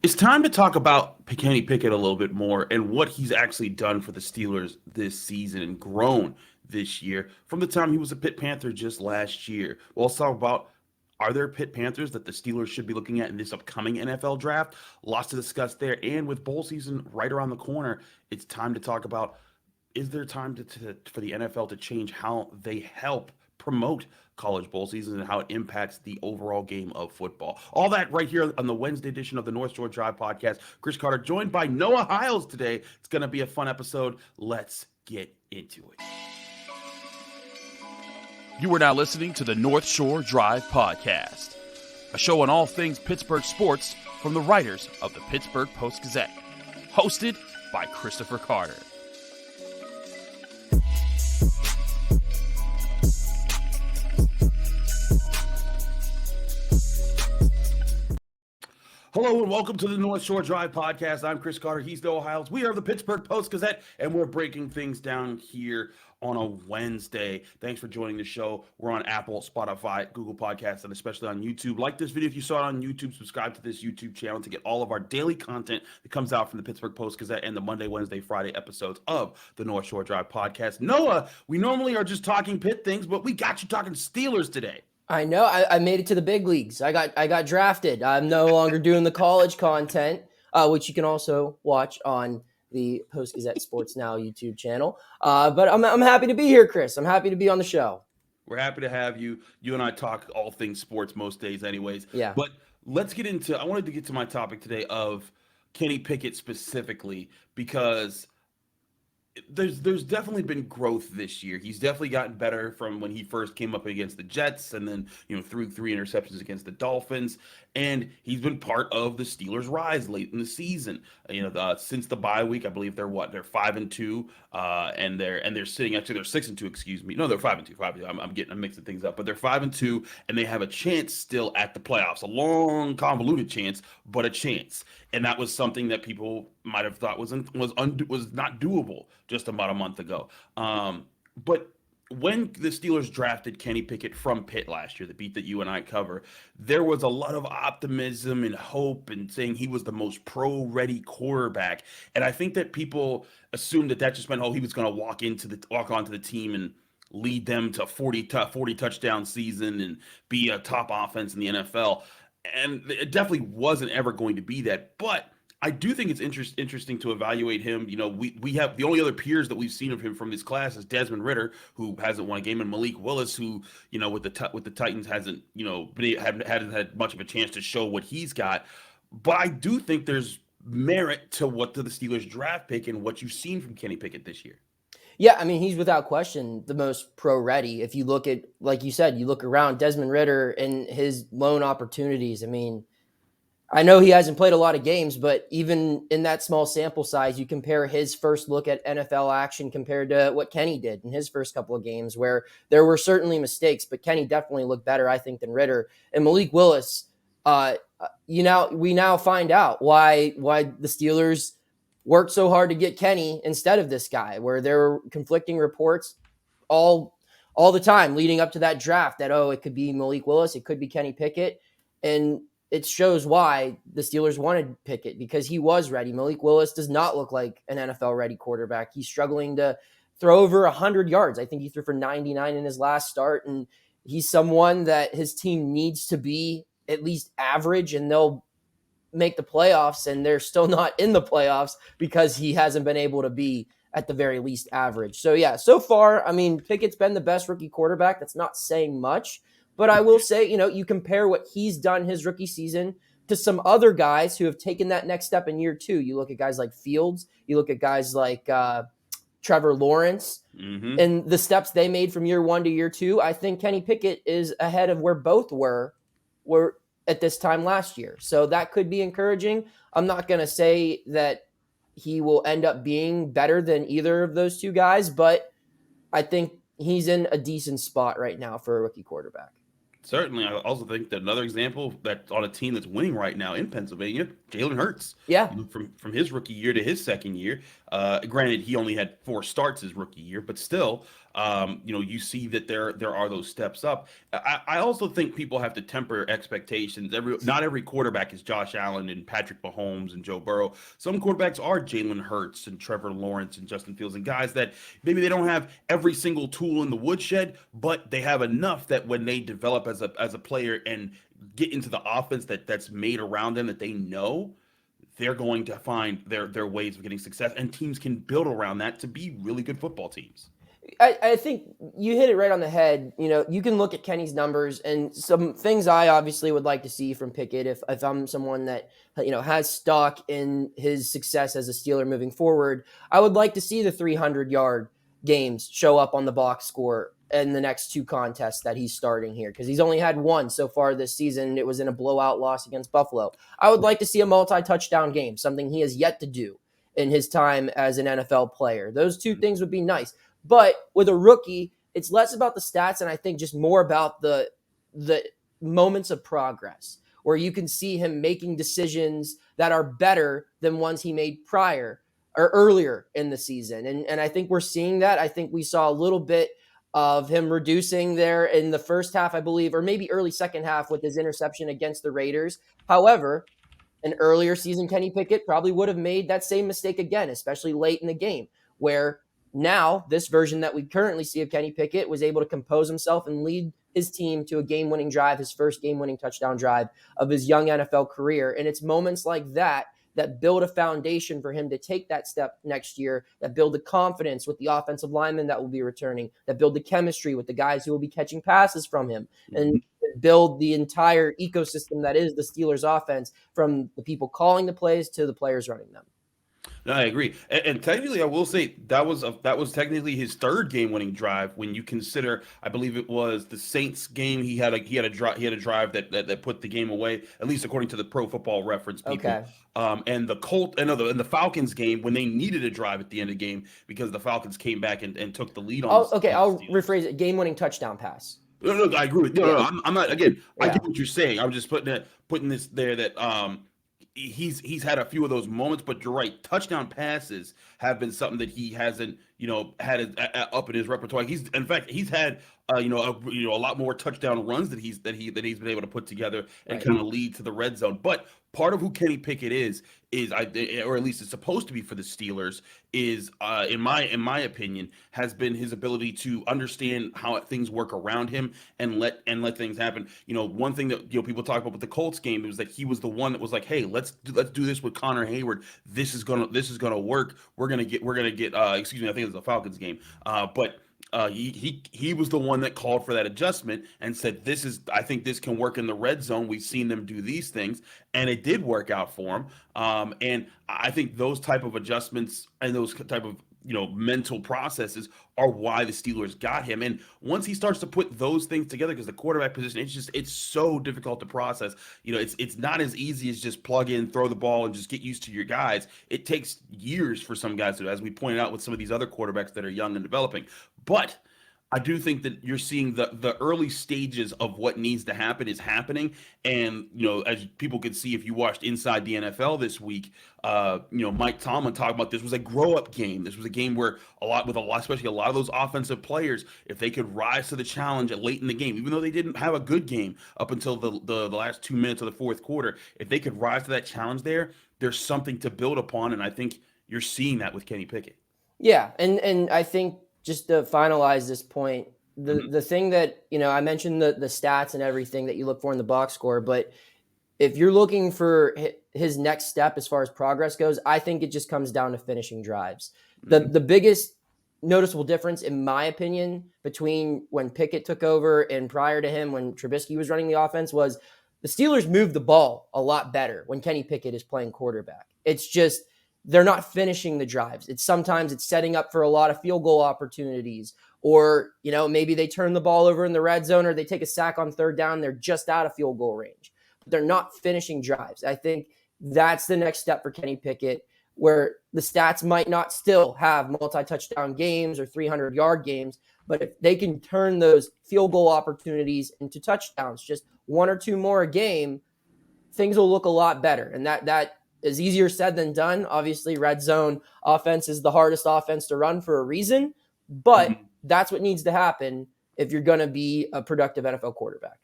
It's time to talk about Kenny Pickett a little bit more and what he's actually done for the Steelers this season and grown this year from the time he was a Pitt Panther just last year. We'll also talk about, are there Pitt Panthers that the Steelers should be looking at in this upcoming NFL draft? Lots to discuss there. And with bowl season right around the corner, it's time to talk about, is there time for the NFL to change how they help promote college bowl seasons and how it impacts the overall game of football? All that right here on the Wednesday edition of the North Shore Drive podcast. Chris Carter joined by Noah Hiles today. It's going to be a fun episode. Let's get into it. You are now listening to the North Shore Drive podcast, a show on all things Pittsburgh sports from the writers of the Pittsburgh Post-Gazette, hosted by Christopher Carter. Hello and welcome to the North Shore Drive podcast. I'm Chris Carter. He's Noah Hiles. We are the Pittsburgh Post-Gazette, and we're breaking things down here on a Wednesday. Thanks for joining the show. We're on Apple, Spotify, Google Podcasts, and especially on YouTube. Like this video if you saw it on YouTube. Subscribe to this YouTube channel to get all of our daily content that comes out from the Pittsburgh Post-Gazette and the Monday, Wednesday, Friday episodes of the North Shore Drive podcast. Noah, we normally are just talking Pitt things, but we got you talking Steelers today. I know. I made it to the big leagues. I got drafted. I'm no longer doing the college content, which you can also watch on the Post-Gazette Sports Now YouTube channel. But I'm happy to be here, Chris. I'm happy to be on the show. We're happy to have you. You and I talk all things sports most days anyways. Yeah. But let's get into, I wanted to get to my topic today of Kenny Pickett specifically, because there's definitely been growth this year. He's definitely gotten better from when he first came up against the Jets and then, threw 3 interceptions against the Dolphins. And he's been part of the Steelers' rise late in the season. Since the bye week, I believe they're 5-2, and they're sitting, actually they're 6-2, excuse me. No, they're 5-2. I'm mixing things up, but they're 5-2, and they have a chance still at the playoffs. A long, convoluted chance, but a chance. And that was something that people might have thought was not doable just about a month ago. But when the Steelers drafted Kenny Pickett from Pitt last year, the beat that you and I cover, there was a lot of optimism and hope and saying he was the most pro-ready quarterback. And I think that people assumed that just meant, he was going to walk onto the team and lead them to 40 touchdown season and be a top offense in the NFL. And it definitely wasn't ever going to be that. But I do think it's interesting to evaluate him. We have the only other peers that we've seen of him from this class is Desmond Ridder, who hasn't won a game, and Malik Willis, who with the Titans hasn't hadn't had much of a chance to show what he's got. But I do think there's merit to the Steelers draft pick and what you've seen from Kenny Pickett this year. Yeah, I mean, he's without question the most pro-ready. If you look at, like you said, you look around Desmond Ridder and his lone opportunities. I mean, I know he hasn't played a lot of games, but even in that small sample size, you compare his first look at NFL action compared to what Kenny did in his first couple of games, where there were certainly mistakes, but Kenny definitely looked better, I think, than Ridder. And Malik Willis, we now find out why the Steelers worked so hard to get Kenny instead of this guy, where there were conflicting reports all the time leading up to that draft that, it could be Malik Willis, it could be Kenny Pickett. And it shows why the Steelers wanted Pickett, because he was ready. Malik Willis does not look like an NFL-ready quarterback. He's struggling to throw over 100 yards. I think he threw for 99 in his last start, and he's someone that his team needs to be at least average, and they'll make the playoffs, and they're still not in the playoffs because he hasn't been able to be at the very least average. So yeah, so far, I mean, Pickett's been the best rookie quarterback. That's not saying much, but I will say, you compare what he's done his rookie season to some other guys who have taken that next step in year 2. You look at guys like Fields, you look at guys like Trevor Lawrence, and the steps they made from year 1 to year 2. I think Kenny Pickett is ahead of where both were at this time last year. So that could be encouraging. I'm not going to say that he will end up being better than either of those two guys, but I think he's in a decent spot right now for a rookie quarterback. Certainly. I also think that another example that on a team that's winning right now in Pennsylvania, Jalen Hurts. Yeah. You look from his rookie year to his second year. Granted, he only had 4 starts his rookie year, but still, you see that there are those steps up. I also think people have to temper expectations. Not every quarterback is Josh Allen and Patrick Mahomes and Joe Burrow. Some quarterbacks are Jalen Hurts and Trevor Lawrence and Justin Fields, and guys that maybe they don't have every single tool in the woodshed, but they have enough that when they develop as a player and get into the offense that's made around them, that they know they're going to find their ways of getting success, and teams can build around that to be really good football teams. I think you hit it right on the head. You can look at Kenny's numbers and some things I obviously would like to see from Pickett if I'm someone that, has stock in his success as a Steeler moving forward. I would like to see the 300-yard games show up on the box score in the next 2 contests that he's starting here, because he's only had 1 so far this season. It was in a blowout loss against Buffalo. I would like to see a multi-touchdown game, something he has yet to do in his time as an NFL player. Those 2 things would be nice. But with a rookie, it's less about the stats and I think just more about the moments of progress where you can see him making decisions that are better than ones he made prior or earlier in the season. And I think we're seeing that. I think we saw a little bit of him reducing there in the first half, I believe, or maybe early second half with his interception against the Raiders. However, an earlier season Kenny Pickett probably would have made that same mistake again, especially late in the game, where now this version that we currently see of Kenny Pickett was able to compose himself and lead his team to a game-winning drive, his first game-winning touchdown drive of his young NFL career. And it's moments like that build a foundation for him to take that step next year, that build the confidence with the offensive linemen that will be returning, that build the chemistry with the guys who will be catching passes from him, and build the entire ecosystem that is the Steelers offense, from the people calling the plays to the players running them. No, I agree, and technically, I will say that was technically his 3rd game-winning drive. When you consider, I believe it was the Saints game, he had a drive that put the game away, at least according to the Pro Football Reference people. Okay. And the Falcons game, when they needed a drive at the end of the game because the Falcons came back and took the lead on. I'll rephrase it: game-winning touchdown pass. No, I agree with you. No, I'm not. Again, Yeah. I get what you're saying. I'm just putting this there that he's had a few of those moments, but you're right. Touchdown passes have been something that he hasn't, had up in his repertoire. He's had a lot more touchdown runs that he's been able to put together and kind of lead to the red zone. But part of who Kenny Pickett is or at least it's supposed to be for the Steelers, is in my opinion, has been his ability to understand how things work around him and let things happen. One thing that people talk about with the Colts game was that he was the one that was like, hey, let's do this with Connor Hayward. This is gonna work. We're gonna get excuse me, I think it was the Falcons game, but he was the one that called for that adjustment and said, I think this can work in the red zone. We've seen them do these things, and it did work out for him. And I think those type of adjustments and those type of mental processes are why the Steelers got him. And once he starts to put those things together, because the quarterback position, it's so difficult to process. It's not as easy as just plug in, throw the ball, and just get used to your guys. It takes years for some guys to, as we pointed out with some of these other quarterbacks that are young and developing. But I do think that you're seeing the early stages of what needs to happen is happening. And, as people could see if you watched Inside the NFL this week, Mike Tomlin talked about this was a grow-up game. This was a game where especially a lot of those offensive players, if they could rise to the challenge late in the game, even though they didn't have a good game up until the last 2 minutes of the fourth quarter, if they could rise to that challenge there's something to build upon. And I think you're seeing that with Kenny Pickett. Yeah, and I think, just to finalize this point, the thing that, I mentioned the stats and everything that you look for in the box score, but if you're looking for his next step as far as progress goes, I think it just comes down to finishing drives. The biggest noticeable difference, in my opinion, between when Pickett took over and prior to him, when Trubisky was running the offense, was the Steelers moved the ball a lot better when Kenny Pickett is playing quarterback. It's just, they're not finishing the drives. Sometimes it's setting up for a lot of field goal opportunities, or, maybe they turn the ball over in the red zone, or they take a sack on third down. They're just out of field goal range, but they're not finishing drives. I think that's the next step for Kenny Pickett, where the stats might not still have multi-touchdown games or 300-yard games, But if they can turn those field goal opportunities into touchdowns, just one or two more a game, things will look a lot better. And that is easier said than done. Obviously, red zone offense is the hardest offense to run for a reason, but that's what needs to happen if you're going to be a productive NFL quarterback.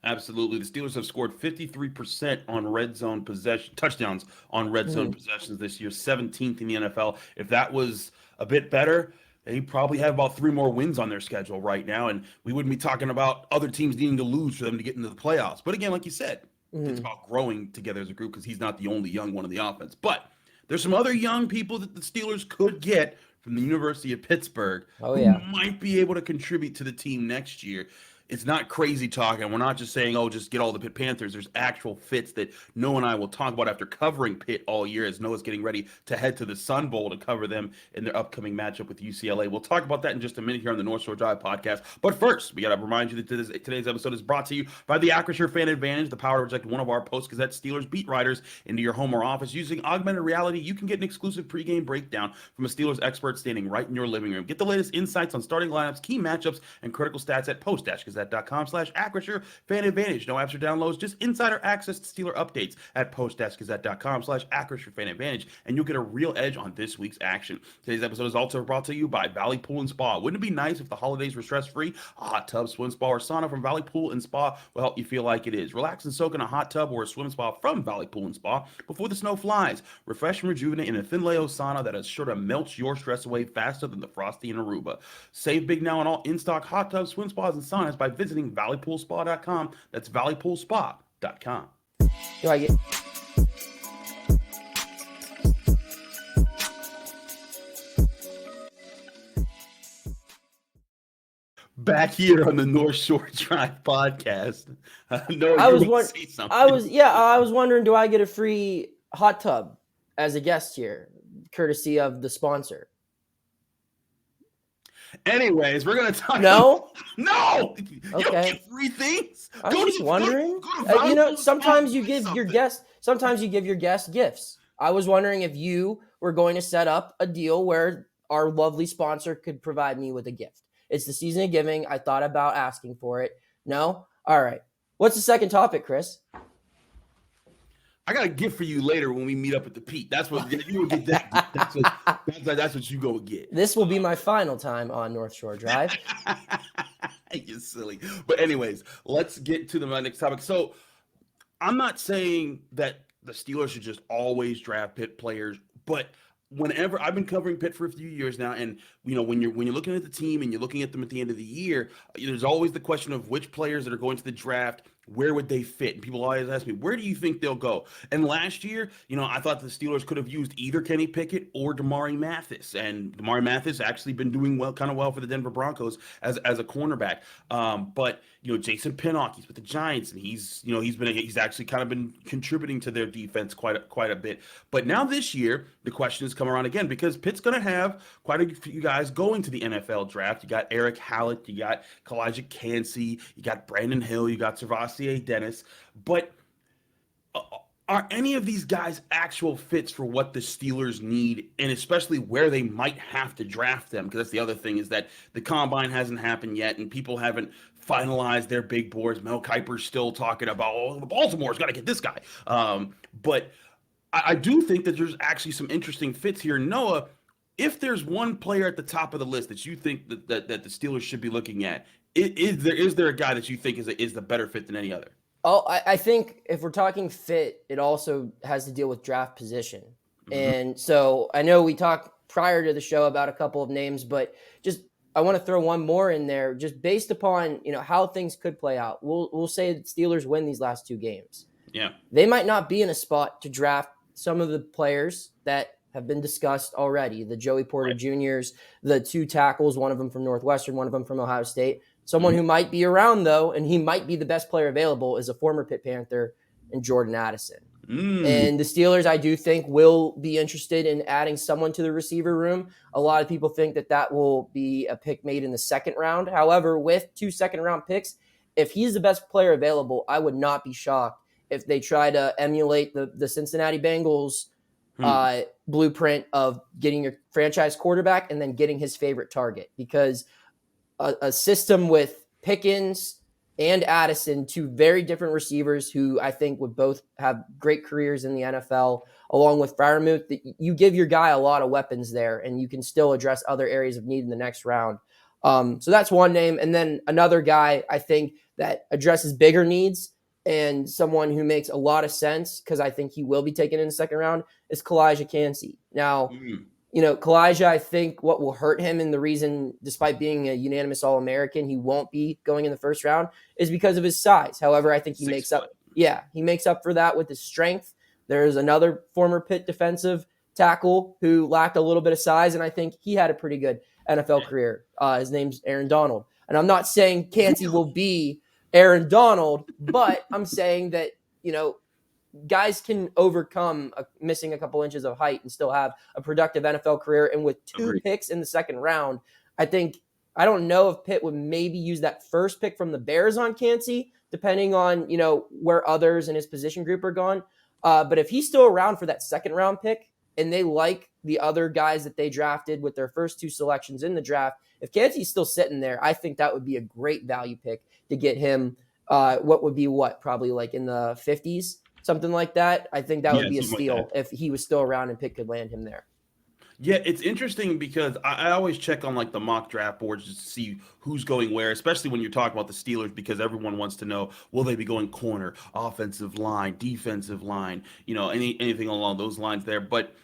Absolutely. The Steelers have scored 53% on red zone touchdowns on red zone possessions this year, 17th in the NFL. If that was a bit better, they probably have about 3 more wins on their schedule right now, and we wouldn't be talking about other teams needing to lose for them to get into the playoffs. But again, like you said, it's about growing together as a group because he's not the only young one in the offense. But there's some other young people that the Steelers could get from the University of Pittsburgh who might be able to contribute to the team next year. It's not crazy talking. We're not just saying, oh, just get all the Pitt Panthers. There's actual fits that Noah and I will talk about after covering Pitt all year as Noah's getting ready to head to the Sun Bowl to cover them in their upcoming matchup with UCLA. We'll talk about that in just a minute here on the North Shore Drive podcast. But first, we got to remind you that today's episode is brought to you by the Acrisure Fan Advantage, the power to project one of our Post-Gazette Steelers beat writers into your home or office. Using augmented reality, you can get an exclusive pregame breakdown from a Steelers expert standing right in your living room. Get the latest insights on starting lineups, key matchups, and critical stats at post-gazette.com/Acrisure Fan Advantage. No apps or downloads, just insider access to Steeler updates at post-gazette.com/Acrisure Fan Advantage, and you'll get a real edge on this week's action. Today's episode is also brought to you by Valley Pool and Spa. Wouldn't it be nice if the holidays were stress-free? A hot tub, swim spa, or sauna from Valley Pool and Spa will help you feel like it is. Relax and soak in a hot tub or a swim spa from Valley Pool and Spa before the snow flies. Refresh and rejuvenate in a thin layer sauna that is sure to melt your stress away faster than the Frosty in Aruba. Save big now on all in-stock hot tubs, swim spas, and saunas by visiting valleypoolspa.com. That's valleypoolspa.com. Do I get... Back here on the North Shore Drive podcast. I was wondering, do I get a free hot tub as a guest here, courtesy of the sponsor? Anyways, we're gonna talk. No. You don't get free things. I'm just wondering. Sometimes you give your guests gifts. I was wondering if you were going to set up a deal where our lovely sponsor could provide me with a gift. It's the season of giving. I thought about asking for it. No? All right. What's the second topic, Chris? I got a gift for you later when we meet up at the Pete. That's what you will get. That's what you go get. This will be my final time on North Shore Drive. You're silly. But anyways, let's get to my next topic. So I'm not saying that the Steelers should just always draft Pitt players, but whenever I've been covering Pitt for a few years now, and when you're looking at the team and you're looking at them at the end of the year, there's always the question of which players that are going to the draft, where would they fit? And people always ask me, where do you think they'll go? And last year, I thought the Steelers could have used either Kenny Pickett or Damari Mathis. And Damari Mathis actually been doing kind of well for the Denver Broncos as a cornerback. But Jason Pinnock, he's with the Giants, and he's actually kind of been contributing to their defense quite a bit. But now this year, the question has come around again because Pitt's going to have quite a few guys going to the NFL draft. You got Eric Hallett, you got Calijah Kancey, you got Brandon Hill, you got SirVocea Dennis. But are any of these guys actual fits for what the Steelers need, and especially where they might have to draft them? Because that's the other thing, is that the combine hasn't happened yet, and people haven't finalized their big boards. Mel Kiper's still talking about, Baltimore's got to get this guy. But I do think that there's actually some interesting fits here. Noah, if there's one player at the top of the list that you think that the Steelers should be looking at, is there a guy that you think is the better fit than any other? Oh, I think if we're talking fit, it also has to deal with draft position. Mm-hmm. And so I know we talked prior to the show about a couple of names, but just I want to throw one more in there, just based upon how things could play out. We'll say that Steelers win these last 2 games. Yeah, they might not be in a spot to draft some of the players that have been discussed already. The Joey Porter Juniors, the 2 tackles, one of them from Northwestern, one of them from Ohio State. Someone who might be around, though, and he might be the best player available, is a former Pitt Panther and Jordan Addison. And the Steelers, I do think, will be interested in adding someone to the receiver room. A lot of people think that will be a pick made in the 2nd round. However, with 2 second-round picks, if he's the best player available, I would not be shocked if they try to emulate the Cincinnati Bengals blueprint of getting your franchise quarterback and then getting his favorite target. Because a system with Pickens and Addison, two very different receivers who I think would both have great careers in the NFL, along with Freiermuth. You give your guy a lot of weapons there, and you can still address other areas of need in the next round. So that's one name. And then another guy I think that addresses bigger needs and someone who makes a lot of sense, because I think he will be taken in the second round, is Calijah Kancey. Now, Calijah, I think what will hurt him, and the reason, despite being a unanimous All-American, he won't be going in the first round, is because of his size. However, I think he makes up. Yeah, he makes up for that with his strength. There's another former Pitt defensive tackle who lacked a little bit of size, and I think he had a pretty good NFL career. His name's Aaron Donald. And I'm not saying Kancey will be Aaron Donald, but I'm saying that, guys can overcome missing a couple inches of height and still have a productive NFL career. And with two picks in the second round, I don't know if Pitt would maybe use that first pick from the Bears on Kancey, depending on, where others in his position group are gone. But if he's still around for that second round pick and they like the other guys that they drafted with their first two selections in the draft, if Kancey's still sitting there, I think that would be a great value pick to get him. Probably like in the 50s, something like that. I think that would be a steal if he was still around and Pitt could land him there. Yeah, it's interesting because I always check on like the mock draft boards just to see who's going where, especially when you're talking about the Steelers, because everyone wants to know, will they be going corner, offensive line, defensive line, anything along those lines there. But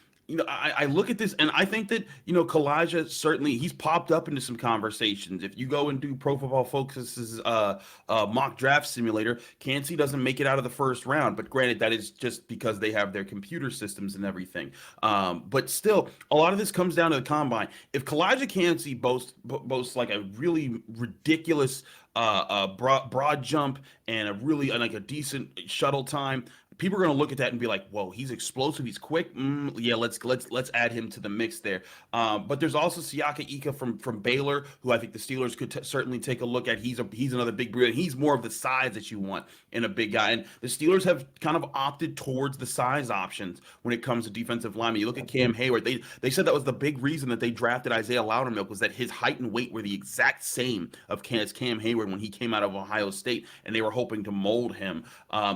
I look at this and I think that, Calijah, certainly he's popped up into some conversations. If you go and do Pro Football Focus's mock draft simulator, Kancey doesn't make it out of the first round. But granted, that is just because they have their computer systems and everything. But still, a lot of this comes down to the combine. If Calijah Kancey boasts like a really ridiculous broad jump and a decent shuttle time, people are going to look at that and be like, "Whoa, he's explosive, he's quick. Yeah, let's add him to the mix there." But there's also Siaka Ika from Baylor, who I think the Steelers could certainly take a look at. He's another big breed. He's more of the size that you want in a big guy, and the Steelers have kind of opted towards the size options when it comes to defensive linemen. You look at Cam Hayward. They said that was the big reason that they drafted Isaiah Loudermilk, was that his height and weight were the exact same as Cam Hayward when he came out of Ohio State, and they were hoping to mold him.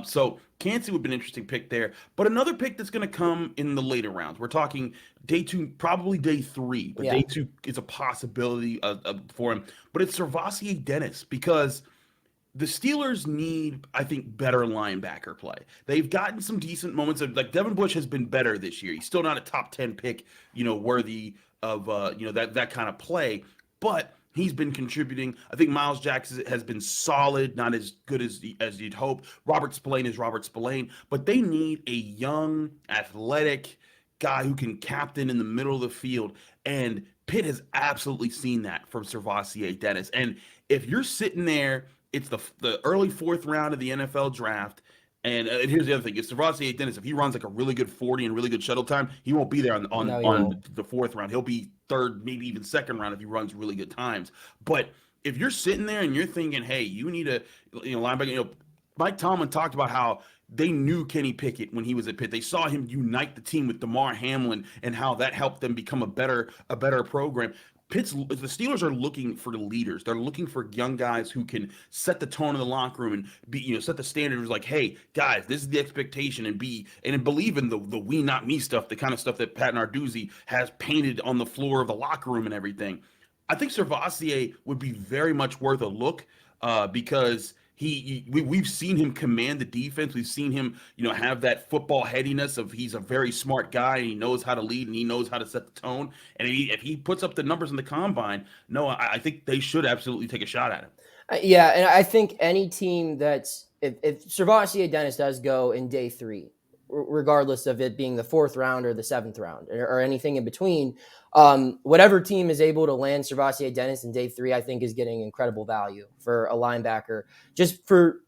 So Kancey would be an interesting pick there. But another pick that's going to come in the later rounds. We're talking day 2, probably day 3. But day 2 is a possibility for him. But it's SirVocea Dennis, because the Steelers need, I think, better linebacker play. They've gotten some decent moments. Like Devin Bush has been better this year. He's still not a top 10 pick, worthy of, that kind of play. But he's been contributing. I think Miles Jackson has been solid, not as good as you'd hope. Robert Spillane is Robert Spillane, but they need a young, athletic guy who can captain in the middle of the field. And Pitt has absolutely seen that from SirVocea Dennis. And if you're sitting there, it's the early 4th round of the NFL draft. And here's the other thing: if SirVocea Dennis, if he runs like a really good 40 and really good shuttle time, he won't be there on the 4th round. He'll be 3rd, maybe even 2nd round if he runs really good times. But if you're sitting there and you're thinking, hey, you need a linebacker, Mike Tomlin talked about how they knew Kenny Pickett when he was at Pitt. They saw him unite the team with DeMar Hamlin and how that helped them become a better program. The Steelers are looking for leaders. They're looking for young guys who can set the tone in the locker room and set the standards. Like, hey, guys, this is the expectation, and believe in the we not me stuff, the kind of stuff that Pat Narduzzi has painted on the floor of the locker room and everything. I think SirVocea would be very much worth a look because we've seen him command the defense. We've seen him, have that football headiness of he's a very smart guy and he knows how to lead and he knows how to set the tone. And if he puts up the numbers in the combine, I think they should absolutely take a shot at him. Yeah, and I think any team that's if SirVocea Dennis does go in day 3, regardless of it being the 4th round or the 7th round or anything in between, whatever team is able to land SirVocea Dennis in day 3, I think is getting incredible value for a linebacker.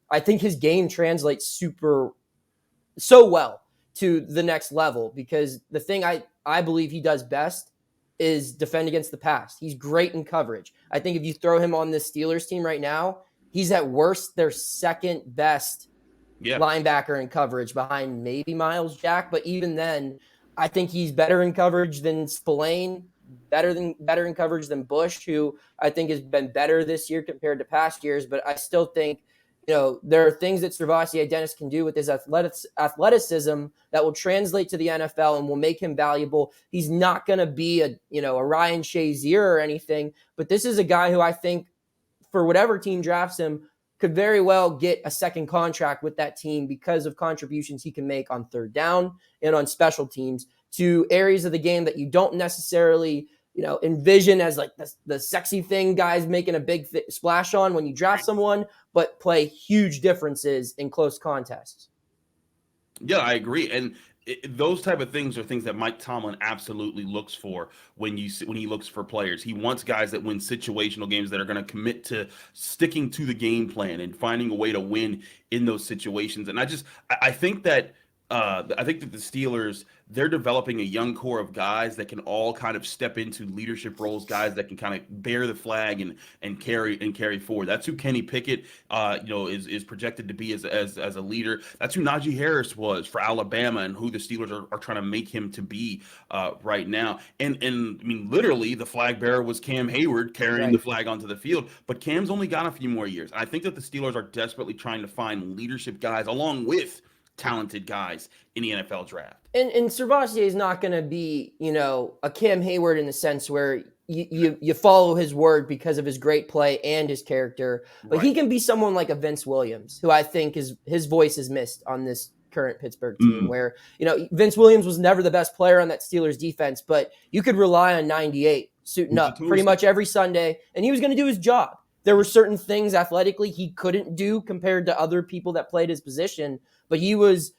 I think his game translates so well to the next level, because the thing I believe he does best is defend against the pass. He's great in coverage. I think if you throw him on this Steelers team right now, he's at worst their second best linebacker in coverage behind maybe Miles Jack. But even then, I think he's better in coverage than Spillane, better in coverage than Bush, who I think has been better this year compared to past years. But I still think, there are things that SirVocea Dennis can do with his athleticism that will translate to the NFL and will make him valuable. He's not going to be a Ryan Shazier or anything, but this is a guy who I think, for whatever team drafts him, could very well get a second contract with that team because of contributions he can make on third down and on special teams to areas of the game that you don't necessarily envision as like the sexy thing guys making a big splash on when you draft someone, but play huge differences in close contests. Yeah, I agree. And those type of things are things that Mike Tomlin absolutely looks for when he looks for players. He wants guys that win situational games, that are going to commit to sticking to the game plan and finding a way to win in those situations. And I think that the Steelers, they're developing a young core of guys that can all kind of step into leadership roles, guys that can kind of bear the flag and carry forward. That's who Kenny Pickett, is projected to be as a leader. That's who Najee Harris was for Alabama, and who the Steelers are trying to make him to be right now. And I mean, literally, the flag bearer was Cam Hayward carrying the flag onto the field, but Cam's only got a few more years. And I think that the Steelers are desperately trying to find leadership guys along with talented guys in the NFL draft. And SirVocea is not going to be, a Cam Hayward in the sense where you follow his word because of his great play and his character, but he can be someone like a Vince Williams, who I think his voice is missed on this current Pittsburgh team, where, Vince Williams was never the best player on that Steelers defense, but you could rely on 98 suiting up pretty much every Sunday, and he was going to do his job. There were certain things athletically he couldn't do compared to other people that played his position, but he was,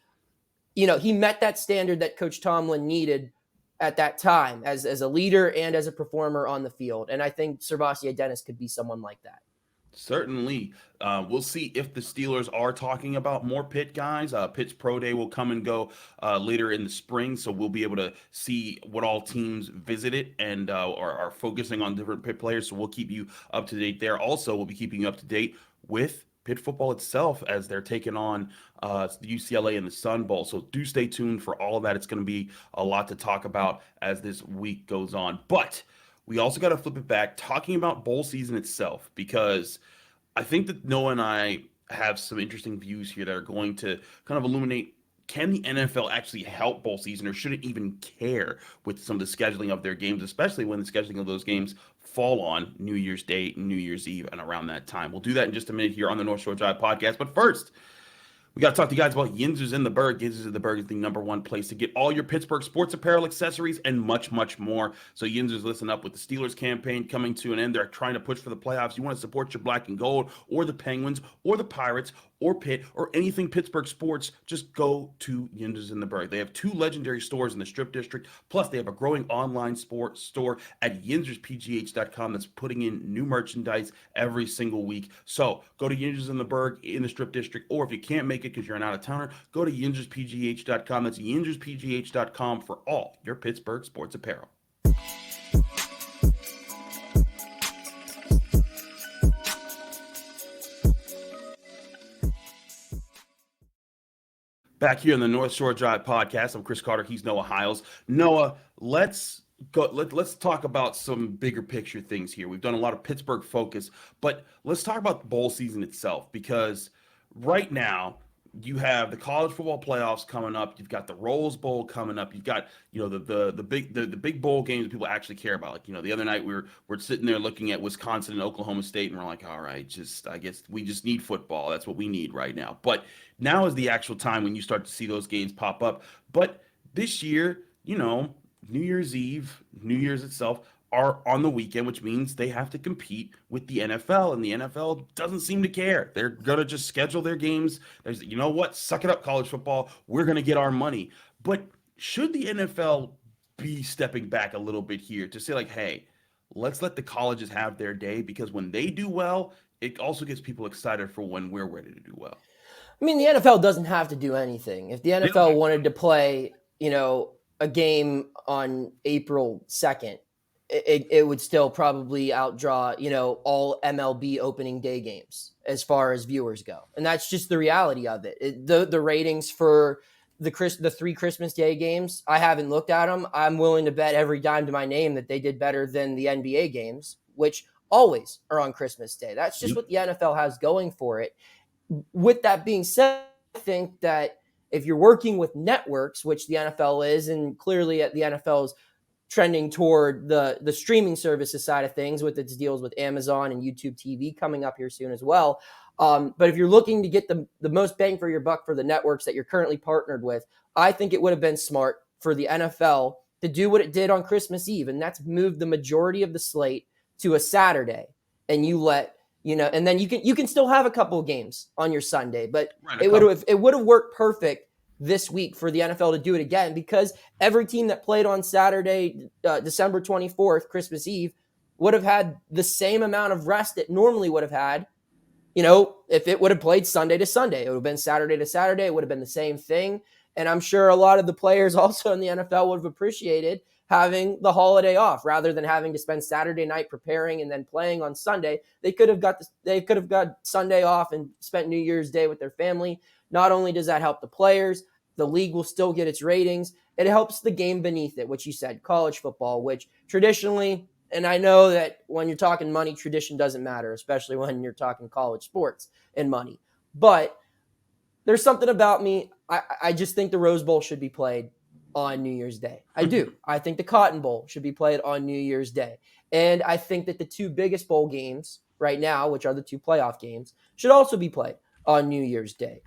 he met that standard that Coach Tomlin needed at that time as a leader and as a performer on the field. And I think SirVocea Dennis could be someone like that. Certainly. We'll see if the Steelers are talking about more Pitt guys. Pitt's Pro Day will come and go later in the spring, so we'll be able to see what all teams visited and are focusing on different Pitt players, so we'll keep you up to date there. Also, we'll be keeping you up to date with Pitt football itself as they're taking on the UCLA in the Sun Bowl. So do stay tuned for all of that. It's going to be a lot to talk about as this week goes on. But we also got to flip it back, talking about bowl season itself, because I think that Noah and I have some interesting views here that are going to kind of illuminate, can the NFL actually help bowl season, or should it even care with some of the scheduling of their games, especially when the scheduling of those games fall on New Year's Day, New Year's Eve, and around that time. We'll do that in just a minute here on the North Shore Drive podcast. But first, we got to talk to you guys about Yinzers in the Berg. Yinzers in the Berg is the #1 place to get all your Pittsburgh sports apparel, accessories, and much, much more. So Yinzers, listen up. With the Steelers campaign coming to an end, they're trying to push for the playoffs. You want to support your black and gold, or the Penguins, or the Pirates, or Pitt, or anything Pittsburgh sports, just go to Yinzers in the Berg. They have 2 legendary stores in the Strip District, plus they have a growing online sports store at yinzerspgh.com that's putting in new merchandise every single week. So go to Yinzers in the Berg in the Strip District, or if you can't make it because you're an out-of-towner, go to yinzerspgh.com. That's yinzerspgh.com for all your Pittsburgh sports apparel. Back here on the North Shore Drive podcast, I'm Chris Carter. He's Noah Hiles. Noah, let's talk about some bigger picture things here. We've done a lot of Pittsburgh focus, but let's talk about the bowl season itself, because right now you have the college football playoffs coming up. You've got the Rose Bowl coming up. You've got, the big bowl games that people actually care about. Like, the other night we're sitting there looking at Wisconsin and Oklahoma State, and we're like, all right, I guess we just need football. That's what we need right now. But now is the actual time when you start to see those games pop up. But this year, New Year's Eve, New Year's itself are on the weekend, which means they have to compete with the NFL, and the NFL doesn't seem to care. They're going to just schedule their games. There's, suck it up, college football. We're going to get our money. But should the NFL be stepping back a little bit here to say, like, hey, let's let the colleges have their day, because when they do well, it also gets people excited for when we're ready to do well. I mean, the NFL doesn't have to do anything. If the NFL wanted to play, a game on April 2nd, it would still probably outdraw, all MLB opening day games as far as viewers go. And that's just the reality of it. The ratings for the 3 Christmas Day games. I haven't looked at them. I'm willing to bet every dime to my name that they did better than the NBA games, which always are on Christmas Day. That's just what the NFL has going for it. With that being said, I think that if you're working with networks, which the NFL is, and clearly the NFL is trending toward the streaming services side of things with its deals with Amazon and YouTube TV coming up here soon as well. But if you're looking to get the most bang for your buck for the networks that you're currently partnered with, I think it would have been smart for the NFL to do what it did on Christmas Eve, and that's move the majority of the slate to a Saturday. And and then you can still have a couple of games on your Sunday, but it would have worked perfect this week for the NFL to do it again, because every team that played on Saturday, December 24th, Christmas Eve, would have had the same amount of rest it normally would have had. If it would have played Sunday to Sunday, it would have been Saturday to Saturday. It would have been the same thing. And I'm sure a lot of the players also in the NFL would have appreciated having the holiday off rather than having to spend Saturday night preparing and then playing on Sunday. They could have got Sunday off and spent New Year's Day with their family. Not only does that help the players, the league will still get its ratings. It helps the game beneath it, which you said, college football, which traditionally, and I know that when you're talking money, tradition doesn't matter, especially when you're talking college sports and money. But there's something about me. I just think the Rose Bowl should be played on New Year's Day. I do. I think the Cotton Bowl should be played on New Year's Day. And I think that the 2 biggest bowl games right now, which are the 2 playoff games, should also be played on New Year's Day.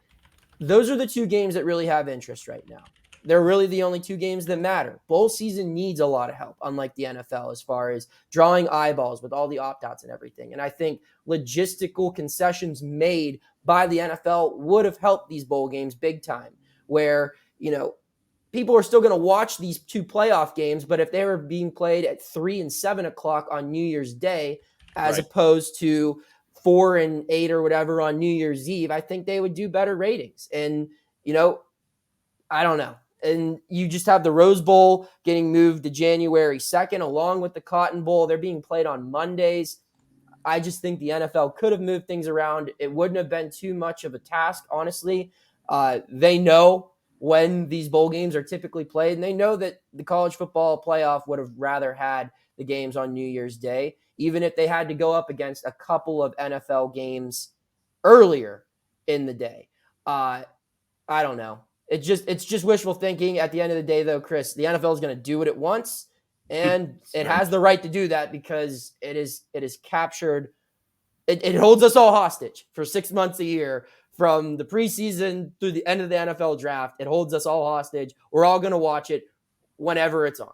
Those are the 2 games that really have interest right now. They're really the only 2 games that matter. Bowl season needs a lot of help, unlike the NFL, as far as drawing eyeballs with all the opt-outs and everything. And I think logistical concessions made by the NFL would have helped these bowl games big time, where, people are still going to watch these 2 playoff games, but if they were being played at 3 and 7 o'clock on New Year's Day, as opposed to 4 and 8 or whatever on New Year's Eve, I think they would do better ratings. And, I don't know. And you just have the Rose Bowl getting moved to January 2nd, along with the Cotton Bowl. They're being played on Mondays. I just think the NFL could have moved things around. It wouldn't have been too much of a task, honestly. They know when these bowl games are typically played, and they know that the college football playoff would have rather had the games on New Year's Day, even if they had to go up against a couple of NFL games earlier in the day. I don't know. It's just wishful thinking. At the end of the day, though, Chris, the NFL is going to do what it wants, and it has the right to do that because it is captured. It holds us all hostage for 6 months a year, from the preseason through the end of the NFL draft. It holds us all hostage. We're all going to watch it whenever it's on.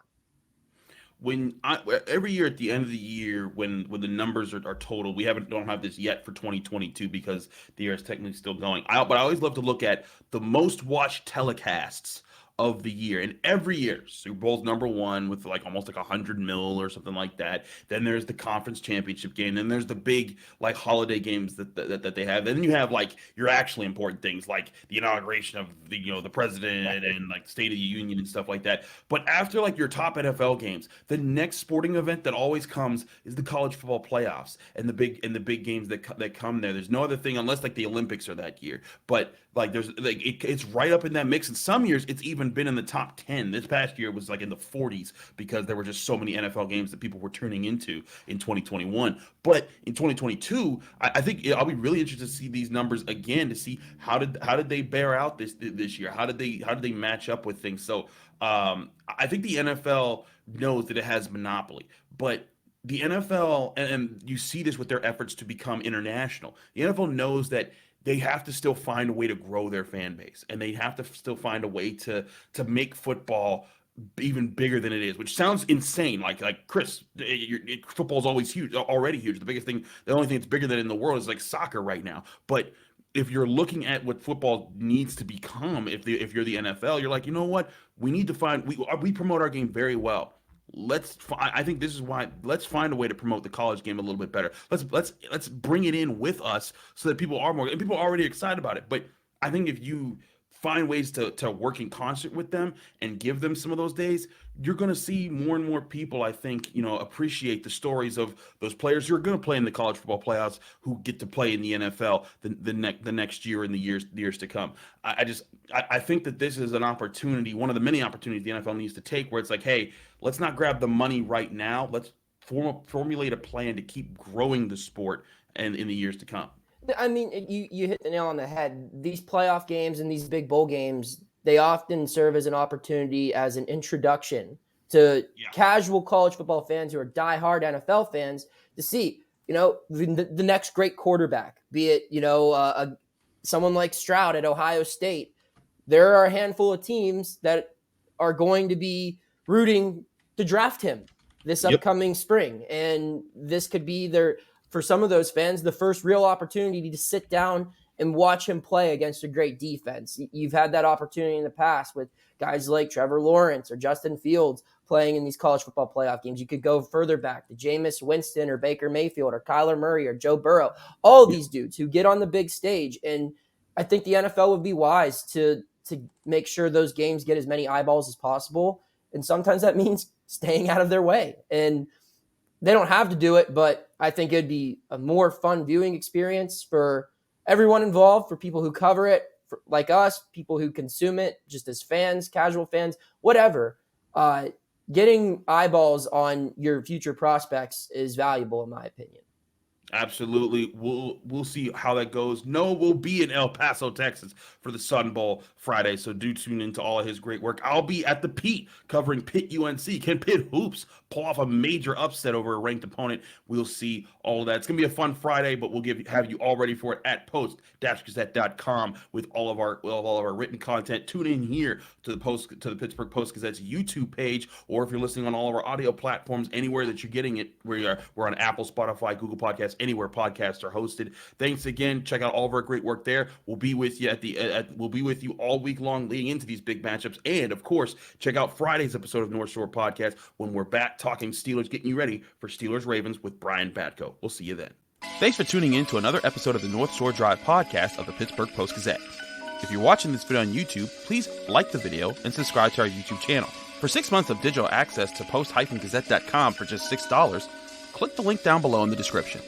Every year at the end of the year, when the numbers are total, we don't have this yet for 2022 because the year is technically still going. But I always love to look at the most watched telecasts of the year, and every year Super Bowl's number 1 with almost 100 mil or something like that. Then there's the conference championship game. Then there's the big holiday games that they have. Then you have your actually important things like the inauguration of the president and State of the Union and stuff like that. But after your top NFL games, the next sporting event that always comes is the college football playoffs and the big games that come there. There's no other thing unless the Olympics are that year. But it's right up in that mix. And some years it's even been in the top 10. This past year was in the 40s because there were just so many NFL games that people were tuning into in 2021. But in 2022, I think I'll be really interested to see these numbers again, to see how did they bear out this year? How did they match up with things? So I think the NFL knows that it has monopoly, but the NFL, and you see this with their efforts to become international, the NFL knows that they have to still find a way to grow their fan base, and they have to still find a way to make football even bigger than it is, which sounds insane. Chris, football is already huge. The only thing that's bigger than it in the world is soccer right now. But if you're looking at what football needs to become, if you're the NFL, you're you know what? We need to we promote our game very well. I think this is why. Let's find a way to promote the college game a little bit better. Let's bring it in with us so that people are already excited about it. But I think if you find ways to work in concert with them and give them some of those days, you're going to see more and more people, I think, appreciate the stories of those players who are going to play in the college football playoffs, who get to play in the NFL the next year and the years to come. I think that this is an opportunity, one of the many opportunities the NFL needs to take, where it's like, hey, let's not grab the money right now. Let's formulate a plan to keep growing the sport and in the years to come. I mean, you hit the nail on the head. These playoff games and these big bowl games, they often serve as an opportunity, as an introduction to casual college football fans who are diehard NFL fans to see, the next great quarterback, be it, someone like Stroud at Ohio State. There are a handful of teams that are going to be rooting to draft him this upcoming spring. And this could be for some of those fans, the first real opportunity to sit down and watch him play against a great defense. You've had that opportunity in the past with guys like Trevor Lawrence or Justin Fields playing in these college football playoff games. You could go further back to Jameis Winston or Baker Mayfield or Kyler Murray or Joe Burrow, all these dudes who get on the big stage. And I think the NFL would be wise to make sure those games get as many eyeballs as possible. And sometimes that means staying out of their way. And they don't have to do it, but I think it'd be a more fun viewing experience for everyone involved, for people who cover it, like us, people who consume it just as fans, casual fans, whatever. Getting eyeballs on your future prospects is valuable, in my opinion. Absolutely. We'll see how that goes. Noah will be in El Paso, Texas for the Sun Bowl Friday, so do tune into all of his great work. I'll be at the Pete covering Pitt UNC. Can Pitt hoops pull off a major upset over a ranked opponent? We'll see all of that. It's going to be a fun Friday, but we'll have you all ready for it at post-gazette.com with all of our written content. Tune in here to the Pittsburgh Post-Gazette's YouTube page, or if you're listening on all of our audio platforms, anywhere that you're getting it, we're on Apple, Spotify, Google Podcasts, anywhere podcasts are hosted. Thanks again. Check out all of our great work there. We'll be with you we'll be with you all week long leading into these big matchups. And of course, check out Friday's episode of North Shore Podcast when we're back talking Steelers, getting you ready for Steelers Ravens with Brian Batko. We'll see you then. Thanks for tuning in to another episode of the North Shore Drive podcast of the Pittsburgh Post-Gazette. If you're watching this video on YouTube, please like the video and subscribe to our YouTube channel. For 6 months of digital access to post-gazette.com for just $6, click the link down below in the description.